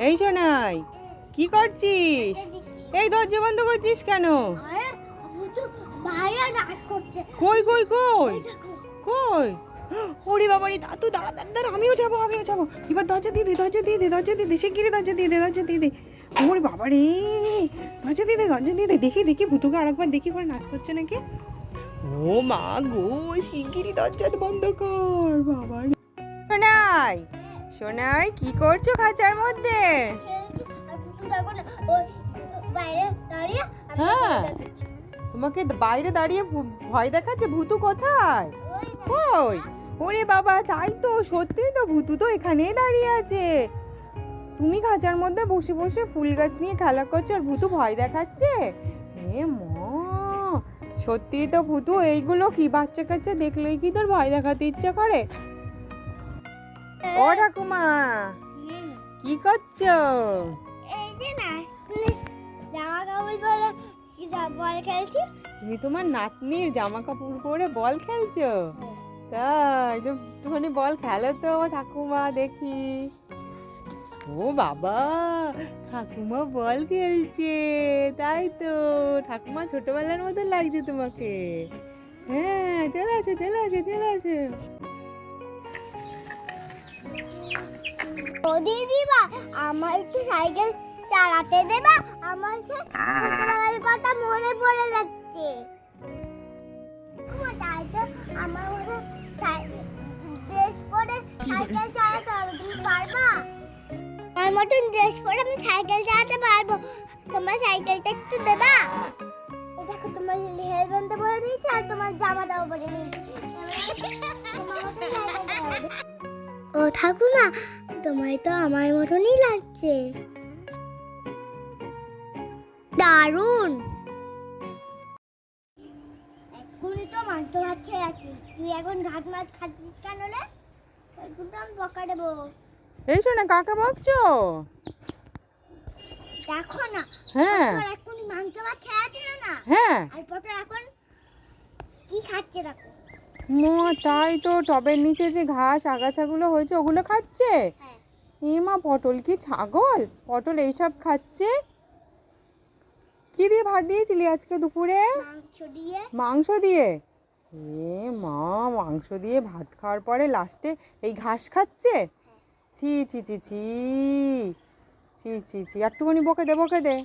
এই শোনাই, কি করছিস? এই দরজা বন্ধ করছিস কেন? কই কই কই কই? ওরে বাবারে, দাদু দাঁড়া দাঁড়া দাঁড়া, আমিও যাবো। এবার দরজা দিয়ে দে, শিগগিরি দরজা দিয়ে দে। ওরে বাবারে, দরজা দিয়ে দে, দেখি ভুতুকে আরেকবার দেখি করে নাচ করছে নাকি। ও মা গো, শিগগিরি দরজা বন্ধ কর বাবা। সোনাই কি করছো খাঁচার মধ্যে? হ্যাঁ, তোমাকে বাইরে দাঁড়িয়ে ভয় দেখাচ্ছে? ভূতু কোথায়? কই? ওরে বাবা, তাই তো, সত্যি তো, ভূতু তো এখানেই দাঁড়িয়ে আছে। তুমি খাঁচার মধ্যে বসে বসে ফুল গাছ নিয়ে খেলা করছো আর ভূতু ভয় দেখাচ্ছে? এ মা, সত্যি তো ভূতু। এইগুলো কি বাচ্চা কাচ্চা দেখলেই কি তোর ভয় দেখাতে ইচ্ছা করে? ও ঠাকুমা, কি করছো? তুমি তোমার নাতনির জামা কাপড় পরে বল খেলছো? তাই তো, একটুখানি বল খেলো তো ঠাকুমা দেখি। ও বাবা, ঠাকুমা বল খেলছে, তাই তো। ঠাকুমা ছোটবেলার মতো লাগছে তোমাকে। হ্যাঁ, চলে আসো। ও দিদিবা, আমার একটু সাইকেল চালাতে দেবা? আমার ছোটবেলার কথা মনে পড়ে যাচ্ছে। তাই তো, আমার মতো ড্রেস পরে সাইকেল চালাতে হবে, তুমি পারবা? আমার মতন ড্রেস পরে আমি সাইকেল চালাতে পারবো, তোমার সাইকেলটা একটু দেবা? দেখো, তোমার হেলমেটটা পরে নিয়েছি আর তোমার জামাটাও পরে নিয়েছি। ও ঠাকুমা, তোমায় তো আমার মতনই লাগছে। দারুণ। এখনই তো মাংস ভাত খেয়ে আছি, তুই এখন ঘাট মাছ খাচ্ছিস কেন রে? আমি বকা দেবো। এই শোনা, কাকা বকছো? দেখো না, হ্যাঁ, এখনই মাংস ভাত খেয়ে আছিল না? হ্যাঁ, আর পটল এখন কি খাচ্ছে দেখো। তাই তো, টবের নিচে যে ঘাস আগাছাগুলো হয়েছে ওগুলো খাচ্ছে। এ মা, পটল কি ছাগল? পটল এইসব খাচ্ছে? কি দিয়ে ভাত দিয়েছিলি আজকে দুপুরে? মাংস দিয়ে। এ মা, মাংস দিয়ে ভাত খাওয়ার পরে লাস্টে এই ঘাস খাচ্ছে? ছি ছি ছি ছি ছি ছি ছি, একটুখানি বকে দে।